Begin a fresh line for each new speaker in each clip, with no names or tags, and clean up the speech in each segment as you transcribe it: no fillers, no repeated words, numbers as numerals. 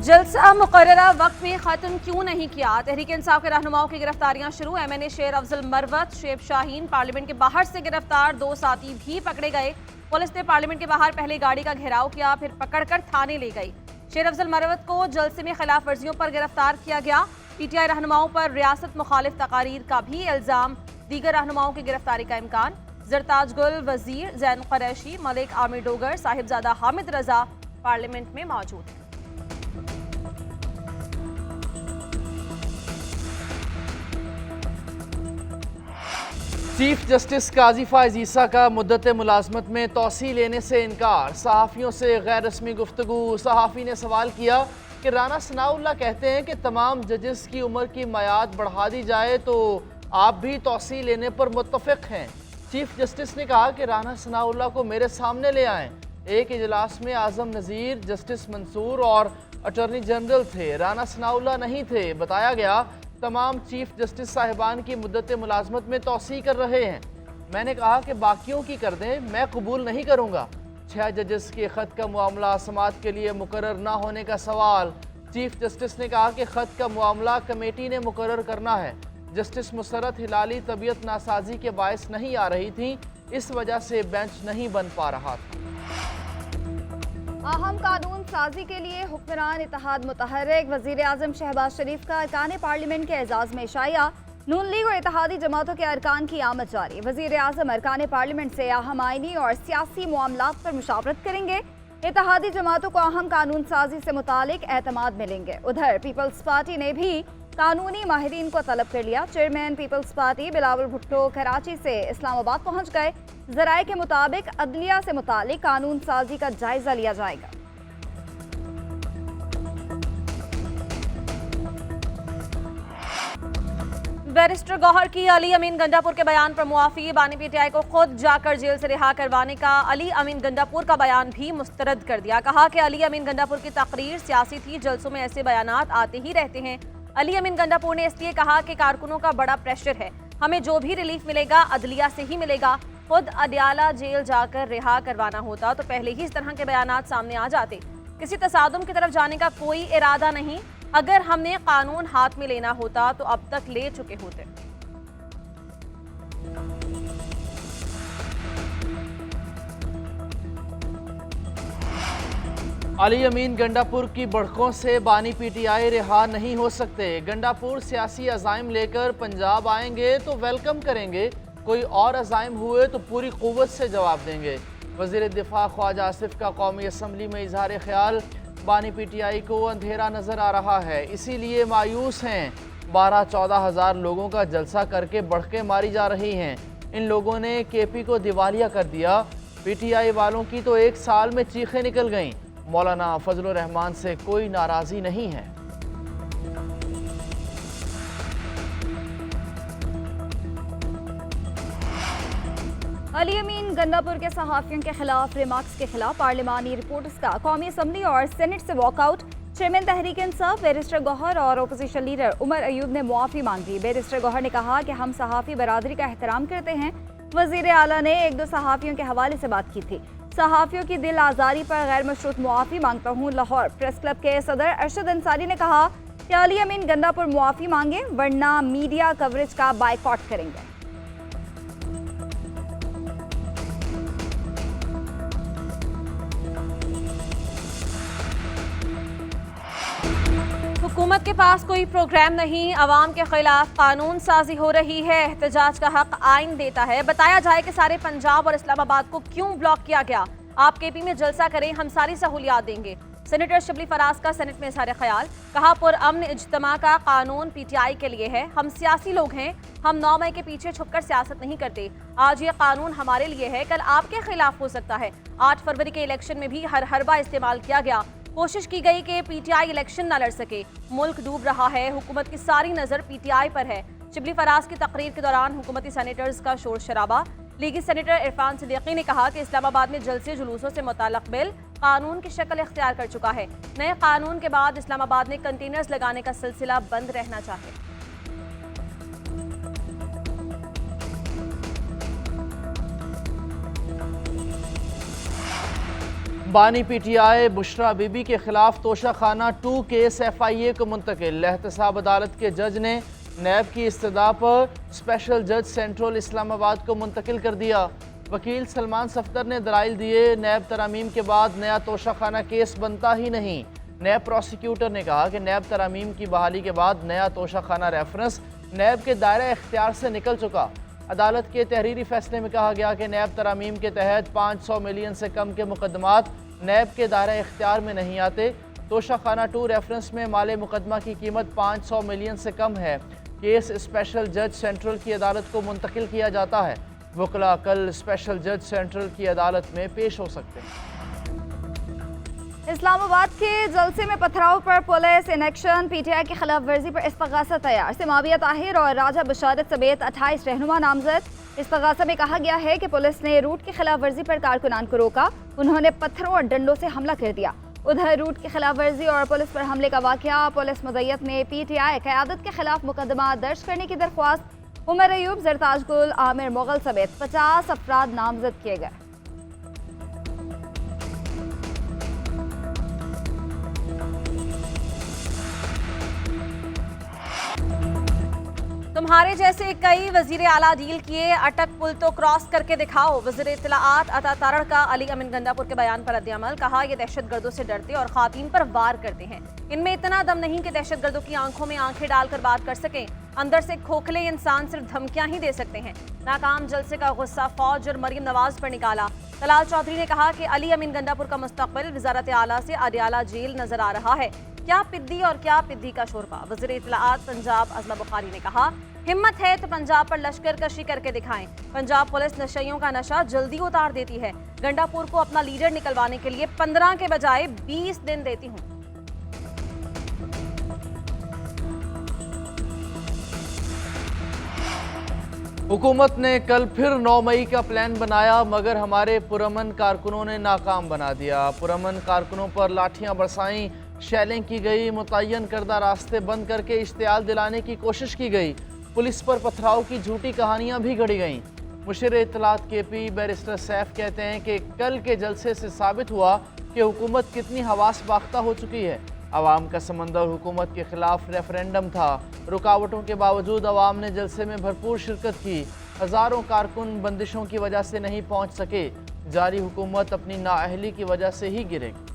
जलसा मुकर्ररा वक्त में खत्म क्यों नहीं किया? तहरीक इंसाफ के रहनुमाओं की गिरफ्तारियां शुरू। MNA शेर अफजल मरवत, शेब शाहीन पार्लियामेंट के बाहर से गिरफ्तार, 2 साथी भी पकड़े गए। पुलिस ने पार्लियामेंट के बाहर पहले गाड़ी का घेराव किया, फिर पकड़कर थाने ले गई। शेर अफजल मरवत को जलसे में खिलाफ वर्जियों पर गिरफ्तार किया गया। PTI रहनुमाओं पर रियासत मुखालिफ तकारीर का भी इल्जाम, दीगर रहनुमाओं की गिरफ्तारी का इम्कान। जरताज गुल वजीर, जैन कुरैशी, मलिक आमिर डोगर, साहिबजादा हामिद रजा पार्लियामेंट में मौजूद हैं।
चीफ जस्टिस काजी फायज ईसा का मुद्दत मुलाजमत में तोसी लेने से इनकार, सहाफ़ियों से गैर रस्मी गुफ्तगू। सहाफ़ी ने सवाल किया कि राना सनाउल्लाह कहते हैं कि तमाम जजेस की उम्र की मयाद बढ़ा दी जाए, तो आप भी तोसी लेने पर मुत्तफ़िक़ हैं? चीफ जस्टिस ने कहा कि राना सनाउल्लाह को मेरे सामने ले आएँ। एक इजलास में आज़म नज़ीर, जस्टिस मंसूर और अटॉर्नी जनरल थे, राना सनाउल्लाह नहीं थे। बताया गया तमाम चीफ जस्टिस साहिबान की मुद्दत मुलाजमत में तोसी कर रहे हैं। मैंने कहा कि बाकियों की कर दें, मैं कबूल नहीं करूँगा। 6 जजेस के ख़त का मामला समात के लिए मुकर्रर ना होने का सवाल। चीफ जस्टिस ने कहा कि ख़त का मामला कमेटी ने मुकर्रर करना है। जस्टिस मुसरत हिलाली तबीयत नासाजी के बायस नहीं आ रही थी, इस वजह से बेंच नहीं बन पा रहा था।
अहम कानून साजी के लिए हुक्मरान इत्तेहाद मुतहर्रिक। वज़ीर आज़म शहबाज शरीफ का अरकान पार्लियामेंट के एजाज़ में शाया। नून लीग और इत्तेहादी जमातों के अरकान की आमद जारी। वज़ीर आज़म अरकान पार्लियामेंट से अहम आइनी और सियासी मामलात पर मुशावरत करेंगे। इत्तेहादी जमातों को अहम कानून साजी से मुतालिक एतमाद मिलेंगे। उधर पीपल्स पार्टी ने भी कानूनी माहिरीन को तलब कर लिया। चेयरमैन पीपल्स पार्टी बिलावल भुट्टो कराची से इस्लामाबाद पहुंच गए। ज़राए के मुताबिक अदलिया से मुतालिक कानून साजी का जायजा लिया जाएगा।
बैरिस्टर गौहर की अली अमीन गंडापुर के बयान पर मुआफी। बानी PTI को खुद जाकर जेल से रिहा करवाने का अली अमीन गंडापुर का बयान भी मुस्तरद कर दिया। कहा कि अली अमीन गंडापुर की तकरीर सियासी थी, जलसों में ऐसे बयानात आते ही रहते हैं। अली अमीन गंडापुर ने इसलिए कहा कि कारकुनों का बड़ा प्रेशर है, हमें जो भी रिलीफ मिलेगा अदलिया से ही मिलेगा। खुद अडयाला जेल जाकर रिहा करवाना होता तो पहले ही इस तरह के बयानात सामने आ जाते। किसी तसादुम की तरफ जाने का कोई इरादा नहीं। अगर हमने कानून हाथ में लेना होता तो अब तक ले चुके होते।
अली अमीन गंडापुर की बढ़कों से बानी PTI रिहा नहीं हो सकते। गंडापुर सियासी अज़ाइम लेकर पंजाब आएंगे तो वेलकम करेंगे, कोई और अज़ाइम हुए तो पूरी क़ुव्वत से जवाब देंगे। वज़ीर दिफा ख्वाजा आसिफ का कौमी असम्बली में इजहार ख्याल, बानी PTI को अंधेरा नज़र आ रहा है, इसीलिए मायूस हैं। 12-14 हज़ार लोगों का जलसा करके बढ़कें मारी जा रही हैं। इन लोगों ने KP को दिवालिया कर दिया। PTI वालों की तो 1 साल में चीखें निकल गईं। मौलाना फजलुर रहमान से कोई नाराज़ी नहीं है।
अली अमीन गंडापुर के सहाफ़ियों के खिलाफ रिमार्क्स के खिलाफ पार्लिमानी रिपोर्टर्स का कौमी असम्बली और सेनेट से walkout. Chairman Tehreek Insaf barrister Gauhar और अपोजिशन लीडर उमर अयूब ने मुआफ़ी मांग दी। बैरिस्टर गौहर ने कहा कि हम सहाफ़ी बरादरी का एहतराम करते हैं। वज़ीर आला ने 1-2 सहाफ़ियों के हवाले से बात की थी। सहाफ़ियों की दिल आज़ारी पर गैर मशरूत मुआफ़ी मांगता हूँ। लाहौर प्रेस क्लब के सदर अरशद अंसारी ने कहा कि अली अमीन गंडापुर मुआफ़ी मांगे वरना मीडिया कवरेज का बाइकॉट करेंगे।
हुकूमत के पास कोई प्रोग्राम नहीं, अवाम के खिलाफ कानून साजी हो रही है, एहतजाज का हक आइन देता है। बताया जाए कि सारे पंजाब और इस्लामाबाद को क्यों ब्लॉक किया गया। आप KP में जलसा करें, हम सारी सहूलियात देंगे। सेनेटर शबली फराज का सेनेट में इज़हार ख्याल, कहा पुरअमन इज्तिमा का कानून PTI के लिए है। हम सियासी लोग हैं, हम 9 मई के पीछे छुपकर सियासत नहीं करते। आज ये कानून हमारे लिए है, कल आपके खिलाफ हो सकता है। 8 फरवरी के इलेक्शन में भी हर हरबा इस्तेमाल किया गया। कोशिश की गई कि PTI इलेक्शन न लड़ सके। मुल्क डूब रहा है, हुकूमत की सारी नज़र PTI पर है। शिबली फराज की तकरीर के दौरान हुकूमती सेनेटर्स का शोर शराबा। लीगी सेनेटर इरफान सिद्दीकी ने कहा कि इस्लामाबाद में जलसे जुलूसों से मुताल्लिक़ बिल कानून की शक्ल इख्तियार कर चुका है। नए कानून के बाद इस्लामाबाद में कंटेनर्स लगाने का सिलसिला बंद रहना चाहिए।
बानी PTI बुशरा बीबी के खिलाफ तोशाखाना 2 केस FIA को मुंतकिल। एहतसाब अदालत के जज ने नैब की इस्तदा पर स्पेशल जज सेंट्रल इस्लामाबाद को मुंतकिल कर दिया। वकील सलमान सफ्दर ने दलाइल दिए, नैब तरामीम के बाद नया तोशाखाना केस बनता ही नहीं। नैब प्रोसिक्यूटर ने कहा कि नैब तरामीम की बहाली के बाद नया तोशाखाना रेफरेंस नैब के दायरे इख्तियार से निकल चुका। अदालत के तहरीरी फैसले में कहा गया कि नैब तरामीम के तहत 500 मिलियन से कम के मुकदमात नैब के दायरे इख्तियार में नहीं आते। तोशाखाना 2 रेफरेंस में माले मुकदमा की कीमत 500 मिलियन से कम है। केस स्पेशल जज सेंट्रल की अदालत को मुंतकिल किया जाता है। वकला कल स्पेशल जज सेंट्रल की अदालत में पेश हो सकते हैं।
इस्लामाबाद के जलसे में पथराव पर पुलिस इन एक्शन। PTI की खिलाफ वर्जी पर इस्तगासा तैयार। सिमाविया ताहिर और राजा बशारत समेत 28 रहनुमा नामजद। इस्तगासा में कहा गया है कि पुलिस ने रूट की खिलाफ वर्जी पर कारकुनान को रोका। उन्होंने पत्थरों और डंडों से हमला कर दिया। उधर रूट की खिलाफ वर्जी और पुलिस पर हमले का वाकया। पुलिस मुज़य्यद ने PTI क़यादत के खिलाफ मुकदमा दर्ज करने की दरख्वास्त। उमर अयूब, जरताज गुल, आमिर मुगल समेत 50 अफराद नामजद किए गए।
तुम्हारे जैसे कई वजीर आला डील किए, अटक पुल तो क्रॉस करके दिखाओ। वज़ीर इत्तलाआत अता तारड़ का अली अमीन गंडापुर के बयान पर रद्द-ए-अमल। कहा ये दहशतगर्दों से डरते और ख़वातीन पर वार करते हैं। इनमें इतना दम नहीं कि दहशतगर्दों की आंखों में आंखें डालकर बात कर सकें। अंदर से खोखले इंसान सिर्फ धमकियां ही दे सकते हैं। नाकाम जलसे का गुस्सा फौज और मरीम नवाज पर निकाला। तलाल चौधरी ने कहा कि अली अमीन गंडापुर का मुस्तकबिल वज़ारत आला से अडियाला जेल नजर आ रहा है। क्या पिद्दी और क्या पिद्दी का शोरबा। वज़ीर इत्तलाआत पंजाब अज़ला बुखारी ने कहा, हिम्मत है तो पंजाब पर लश्कर कशी करके दिखाएं। पंजाब पुलिस नशइयों का नशा जल्दी उतार देती है। गंडापुर को अपना लीडर निकलवाने के लिए 15 के बजाय 20 दिन देती हूँ।
हुकूमत ने कल फिर 9 मई का प्लान बनाया, मगर हमारे पुरअमन कारकुनों ने नाकाम बना दिया। पुरअमन कारकुनों पर लाठियां बरसाई, शैलिंग की गई, मुतय्यन करदा रास्ते बंद करके इश्तियाल दिलाने की कोशिश की गई। पुलिस पर पथराव की झूठी कहानियां भी गढ़ी गईं। मुशीर इत्तलात KP बैरिस्टर सैफ कहते हैं कि कल के जलसे से साबित हुआ कि हुकूमत कितनी हवास बाख्ता हो चुकी है। अवाम का समंदर हुकूमत के खिलाफ रेफरेंडम था। रुकावटों के बावजूद अवाम ने जलसे में भरपूर शिरकत की। हज़ारों कारकुन बंदिशों की वजह से नहीं पहुँच सके। जारी हुकूमत अपनी नाअहली की वजह से ही गिरेगी।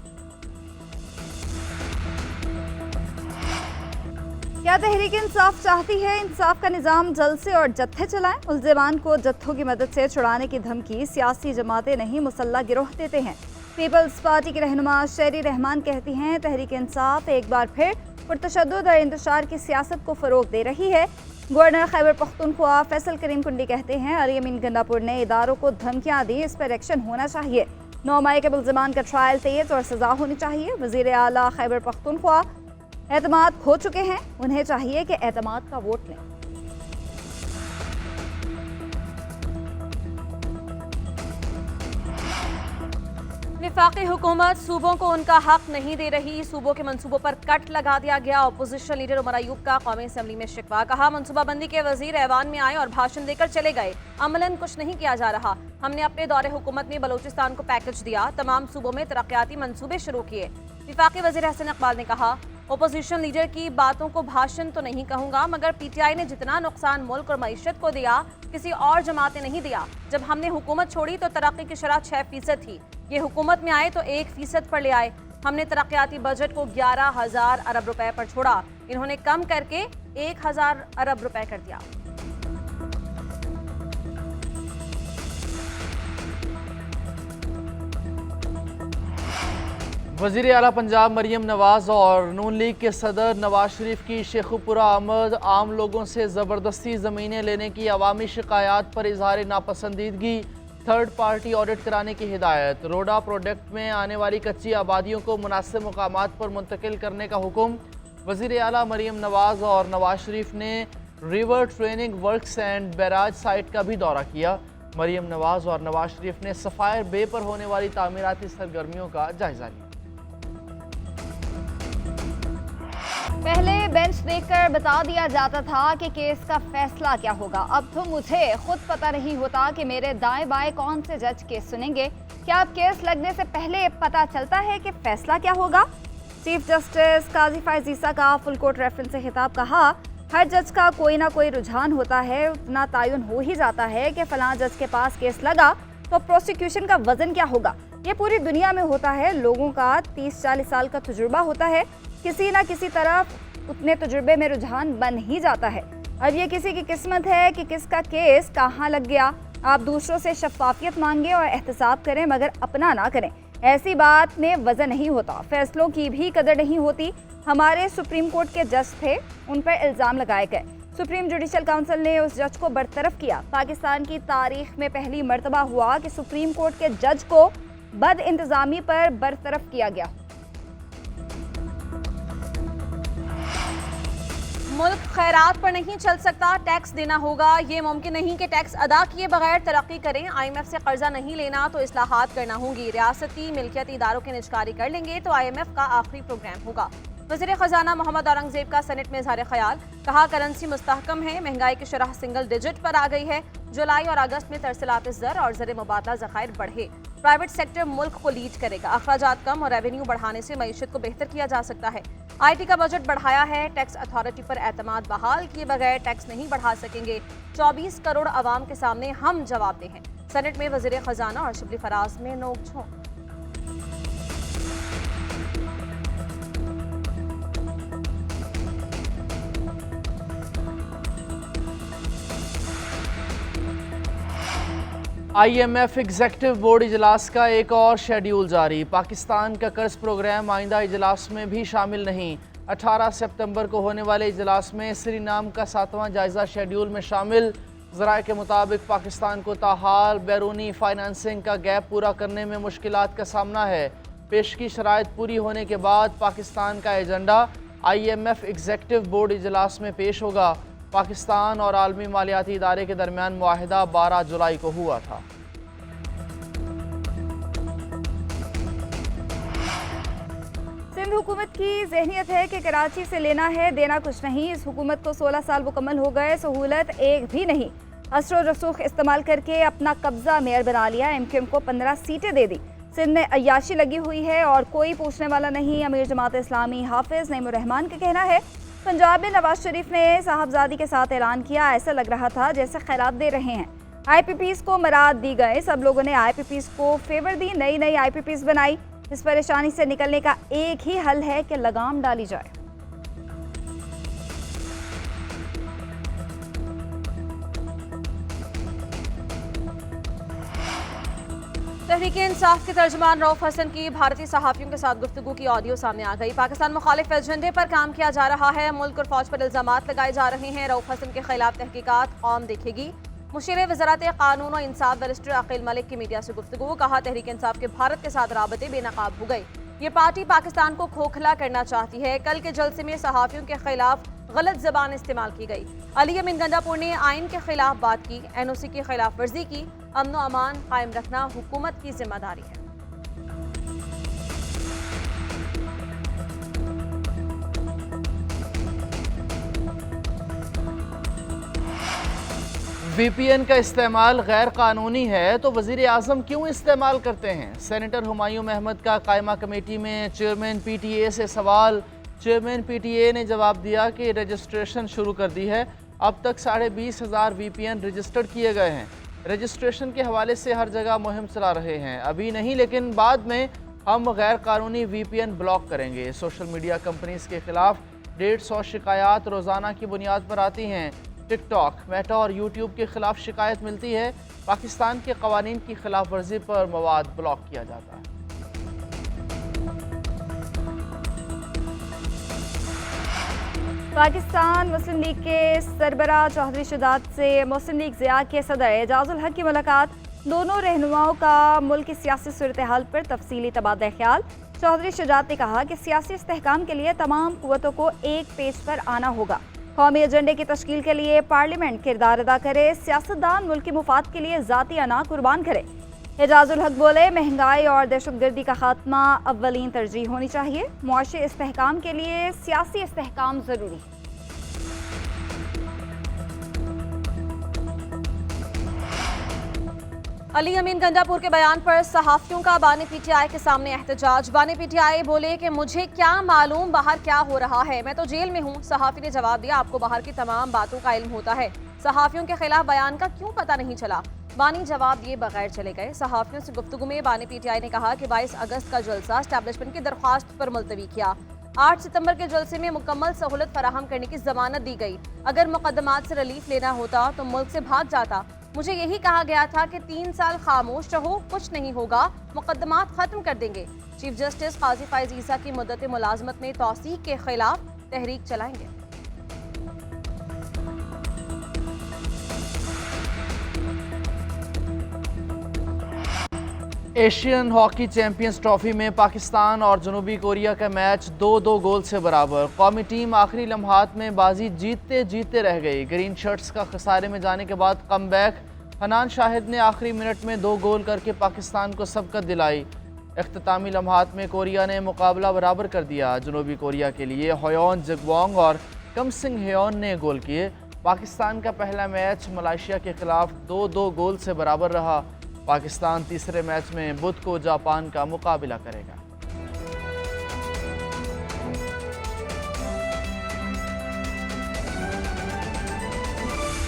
क्या तहरीक इंसाफ चाहती है इंसाफ का निज़ाम जलसे और जत्थे चलाएं? मुल्ज़िमान को जत्थों की मदद से छुड़ाने की धमकी सियासी जमातें नहीं मुसल्लह गिरोह देते हैं। पीपल्स पार्टी की रहनुमा शेरी रहमान कहती हैं, तहरीक इंसाफ एक बार फिर पुरतशद्दुद और इंतशार की सियासत को फ़रोग दे रही है। गवर्नर खैबर पख्तूनख्वा फैसल करीम कुंडी कहते हैं, अली अमीन गंडापुर ने इदारों को धमकियाँ दी, इस पर एक्शन होना चाहिए। 9 मई के मुल्ज़िमान का ट्रायल तेज और सज़ा होनी चाहिए। वज़ीर आला खैबर पख्तूनख्वा एतमाद खो चुके हैं, उन्हें चाहिए कि एतमाद का वोट लें।
वफाकी हुकूमत सूबों को उनका हक नहीं दे रही। सूबों के मंसूबों पर कट लगा दिया गया। अपोजिशन लीडर उमर अयूब का कौमी असम्बली में शिकवा। कहा, मनसूबाबंदी के वजीर ऐवान में आए और भाषण देकर चले गए, अमलन कुछ नहीं किया जा रहा। हमने अपने दौरे हुकूमत में बलोचिस्तान को पैकेज दिया, तमाम सूबों में तरक्याती मंसूबे शुरू किए। वफाकी वजीर हसन इकबाल ने कहा, ओपोजिशन लीडर की बातों को भाषण तो नहीं कहूँगा, मगर PTI ने जितना नुकसान मुल्क और मईशत को दिया किसी और जमात ने नहीं दिया। जब हमने हुकूमत छोड़ी तो तरक्की की शरह 6% थी। ये हुकूमत में आए तो 1% पर ले आए। हमने तरक्याती बजट को 11,000 अरब रुपए पर छोड़ा, इन्होंने कम करके 1,000 अरब रुपए कर दिया।
वज़ीर आला पंजाब मरीम नवाज और नून लीग के सदर नवाज शरीफ की शेखुपुरा आमद। आम लोगों से ज़बरदस्ती ज़मीनें लेने की अवामी शिकायत पर इजहार नापसंदीदगी। थर्ड पार्टी ऑडिट कराने की हिदायत। रोडा प्रोडक्ट में आने वाली कच्ची आबादियों को मुनासिब मुकामात पर मुंतकिल करने का हुक्म। वज़ीर आला मरीम नवाज और नवाज शरीफ ने river training works and barrage site का भी दौरा किया। मरीम नवाज और नवाज शरीफ ने सफ़ायर बे पर होने वाली तामीराती सरगर्मियों का जायजा लिया।
पहले बेंच देखकर बता दिया जाता था कि केस का फैसला क्या होगा। अब तो मुझे खुद पता नहीं होता कि मेरे दाएं बाएं कौन से जज केस सुनेंगे। क्या अब केस लगने से पहले पता चलता है कि फैसला क्या होगा? चीफ जस्टिस काजी फायज ईसा का फुल कोर्ट रेफरेंस से खिताब कहा, हर जज का कोई ना कोई रुझान होता है, उतना तयन हो ही जाता है कि फलां जज के पास केस लगा तो प्रोसिक्यूशन का वजन क्या होगा। ये पूरी दुनिया में होता है। लोगों का 30-40 साल का तजुर्बा होता है, किसी ना किसी तरफ उतने तजुर्बे में रुझान बन ही जाता है। अब ये किसी की किस्मत है कि किसका केस कहाँ लग गया। आप दूसरों से शफाफियत मांगे और एहतसाब करें, मगर अपना ना करें। ऐसी बात में वजन नहीं होता, फैसलों की भी कदर नहीं होती। हमारे सुप्रीम कोर्ट के जज थे, उन पर इल्ज़ाम लगाए गए। सुप्रीम जुडिशल काउंसिल ने उस जज को बरतरफ किया। पाकिस्तान की तारीख में पहली मर्तबा हुआ कि सुप्रीम कोर्ट के जज को बद इंतजामी पर बरतरफ किया गया।
मुल्क खैरात पर नहीं चल सकता, टैक्स देना होगा। ये मुमकिन नहीं कि टैक्स अदा किए बगैर तरक्की करें। IMF से कर्जा नहीं लेना तो इस्लाहात करना होंगी। रियासती मिल्कियती इदारों के निजकारी कर लेंगे तो IMF का आखिरी प्रोग्राम होगा। वज़ीर ख़जाना मोहम्मद औरंगज़ेब का सेनेट में इज़हार ख्याल, कहा करेंसी मुस्तहकम है, महंगाई की शरह सिंगल डिजिट पर आ गई है। जुलाई और अगस्त में तरसलात ज़र और ज़र मुबादला ज़खायर बढ़े। प्राइवेट सेक्टर मुल्क को लीड करेगा। अखराजात कम और रेवेन्यू बढ़ाने से मईशत को बेहतर किया जा सकता है। IT का बजट बढ़ाया है। टैक्स अथॉरिटी पर एतमाद बहाल किए बगैर टैक्स नहीं बढ़ा सकेंगे। 24 करोड़ अवाम के सामने हम जवाबदेह हैं। सेनेट में वज़ीर ख़जाना और शिबली फराज में नोक-झोंक।
IMF एग्जेक्टिव बोर्ड इजलास का एक और शेड्यूल जारी। पाकिस्तान का कर्ज प्रोग्राम आइंदा इजलास में भी शामिल नहीं। 18 सितंबर को होने वाले इजलास में सुरीनाम का 7वां जायजा शेड्यूल में शामिल। ज़राए के मुताबिक पाकिस्तान को ताहाल बैरूनी फाइनेंसिंग का गैप पूरा करने में मुश्किलात का सामना है। पेशगी शराइत पूरी होने के बाद पाकिस्तान का एजेंडा IMF एग्जेक्टिव बोर्ड इजलास में पेश होगा। पाकिस्तान और आलमी मालियाती इदारे के दरमियान मुआहिदा 12 जुलाई को हुआ था।
सिंध हुकूमत की जहनियत है कि कराची से लेना है, देना कुछ नहीं। इस हुकूमत को 16 साल मुकम्मल हो गए, सहूलत एक भी नहीं। असर रसूख इस्तेमाल करके अपना कब्जा मेयर बना लिया। MQM को 15 सीटें दे दी। सिंध में अय्याशी लगी हुई है और कोई पूछने वाला नहीं। अमीर जमात इस्लामी हाफिज नईमुर रहमान का कहना है, पंजाब में नवाज शरीफ ने साहबजादी के साथ ऐलान किया, ऐसा लग रहा था जैसे खैरात दे रहे हैं। IPPs को मराद दी गए, सब लोगों ने IPPs को फेवर दी, नई नई IPPs बनाई। इस परेशानी से निकलने का एक ही हल है कि लगाम डाली जाए।
तहरीक इंसाफ के तर्जुमान रऊफ हसन की भारतीय सहाफ़ियों के साथ गुफ्तगू की ऑडियो सामने आ गई। पाकिस्तान मुखालिफ एजेंडे पर काम किया जा रहा है, मुल्क और फौज पर इल्ज़ामात लगाए जा रहे हैं। रऊफ हसन के खिलाफ तहकीकात कौम देखेगी। मुशीर वज़ारत कानून और इंसाफ बैरिस्टर अकील मलिक की मीडिया से गुफ्तगू, कहा तहरीक इंसाफ के भारत के साथ राबते बेनकाब हो गई। ये पार्टी पाकिस्तान को खोखला करना चाहती है। कल के जलसे में सहाफ़ियों के खिलाफ गलत ज़बान इस्तेमाल की गई। अली अमीन गंडापुर ने आइन के खिलाफ बात की, NOC की खिलाफ वर्जी की। अमन व अमान कायम रखना हुकूमत की जिम्मेदारी है।
VPN का इस्तेमाल गैर कानूनी है तो वज़ीर आज़म क्यों इस्तेमाल करते हैं? सेनेटर हुमायूं अहमद का कायमा कमेटी में चेयरमैन PTA से सवाल। चेयरमैन PTA ने जवाब दिया कि रजिस्ट्रेशन शुरू कर दी है। अब तक 20,500 VPN रजिस्टर्ड किए गए हैं। रजिस्ट्रेशन के हवाले से हर जगह मुहिम चला रहे हैं। अभी नहीं, लेकिन बाद में हम गैर कानूनी VPN ब्लॉक करेंगे। सोशल मीडिया कंपनीज के खिलाफ 150 शिकायत रोज़ाना की बुनियाद पर आती हैं। टिकटॉक, मेटा और यूट्यूब के खिलाफ शिकायत मिलती है। पाकिस्तान के कवानीन की खिलाफ वर्जी पर मवाद ब्लॉक किया जाता है।
पाकिस्तान मुस्लिम लीग के सरबराह चौधरी शुजात से मुस्लिम लीग ज़िया के सदर एजाजुल हक की मुलाकात। दोनों रहनुमाओं का मुल्क की सियासी सूरत हाल पर तफसीली तबादला ख्याल। चौधरी शुजात ने कहा कि सियासी इस्तेहकाम के लिए तमाम कुव्वतों को एक पेज पर आना होगा। कौमी एजेंडे की तश्कील के लिए पार्लियामेंट किरदार अदा करे। सियासतदान मुल्क के मुफाद के लिए ज़ाती अना कुर्बान करे। एजाजुल हक बोले, महंगाई और दहशतगर्दी का खात्मा अव्वलीन तरजीह होनी चाहिए। मुआशी इस्तेहकाम के लिए सियासी इस्तेहकाम जरूरी।
अली अमीन गंडापुर के बयान पर सहाफियों का बाने पीटीआई के सामने एहतजाज। बाने पीटीआई बोले कि मुझे क्या मालूम बाहर क्या हो रहा है, मैं तो जेल में हूँ। सहाफी ने जवाब दिया, आपको बाहर की तमाम बातों का इल्म होता है, सहाफियों के खिलाफ बयान का क्यों पता नहीं चला। बानी जवाब दिए बगैर चले गए। सहाफियों से गुफ्तगू में बाने पीटीआई ने कहा कि 22 अगस्त का जलसा एस्टैब्लिशमेंट की दरख्वास्त पर मुलतवी किया। 8 सितंबर के जलसे में मुकम्मल सहूलत फराहम करने की जमानत दी गई। अगर मुकदमात से रिलीफ लेना होता तो मुल्क से भाग जाता। मुझे यही कहा गया था कि 3 साल खामोश रहो, कुछ नहीं होगा, मुकदमात खत्म कर देंगे। चीफ जस्टिस काजी फायज ईसा की मुद्दत मुलाजमत में तौसीक के खिलाफ तहरीक चलाएंगे।
एशियन हॉकी चैंपियंस ट्रॉफी में पाकिस्तान और जनूबी कोरिया का मैच 2-2 गोल से बराबर। कौमी टीम आखिरी लम्हात में बाजी जीतते जीतते रह गई। ग्रीन शर्ट्स का खसारे में जाने के बाद कमबैक। हनान शाहिद ने आखिरी मिनट में 2 गोल करके पाकिस्तान को सबकत दिलाई। इख्तितामी लम्हात में कोरिया ने मुकाबला बराबर कर दिया। जनूबी कोरिया के लिए होयोन जगवोंग और कम सिंह हेयोन ने गोल किए। पाकिस्तान का पहला मैच मलेशिया के खिलाफ 2-2 गोल से बराबर रहा। पाकिस्तान तीसरे मैच में बुध को जापान का मुकाबला करेगा।